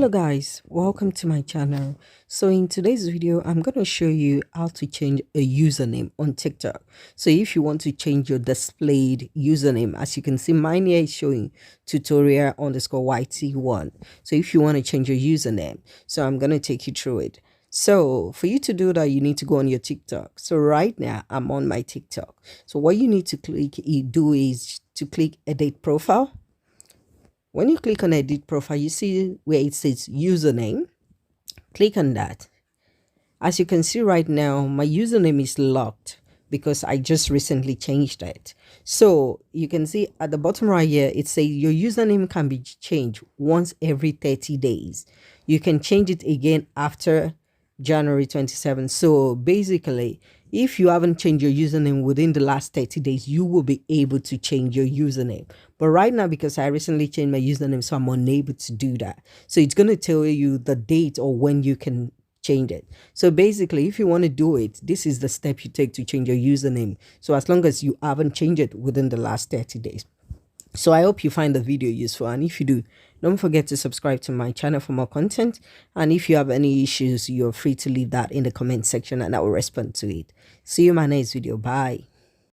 Hello guys, welcome to my channel. So in today's video I'm going to show you how to change a username on TikTok. So if you want to change your displayed username, as you can see, mine here is showing tutorial underscore YT1. So if you want to change your username, so I'm going to take you through it. So for you to do that, you need to go on your TikTok. So right now I'm on my TikTok. So what you need to do is to click edit profile. When you click on edit profile, you see where it says username. Click on that. As you can see right now, my username is locked because I just recently changed it. So you can see at the bottom right here, it says your username can be changed once every 30 days. You can change it again after January 27th. So basically, if you haven't changed your username within the last 30 days, you will be able to change your username. But right now, because I recently changed my username, so I'm unable to do that. So it's going to tell you the date or when you can change it. So basically, if you want to do it, this is the step you take to change your username. So as long as you haven't changed it within the last 30 days. So I hope you find the video useful, and if you do, don't forget to subscribe to my channel for more content. And if you have any issues, you're free to leave that in the comment section and I will respond to it. See you in my next video. Bye.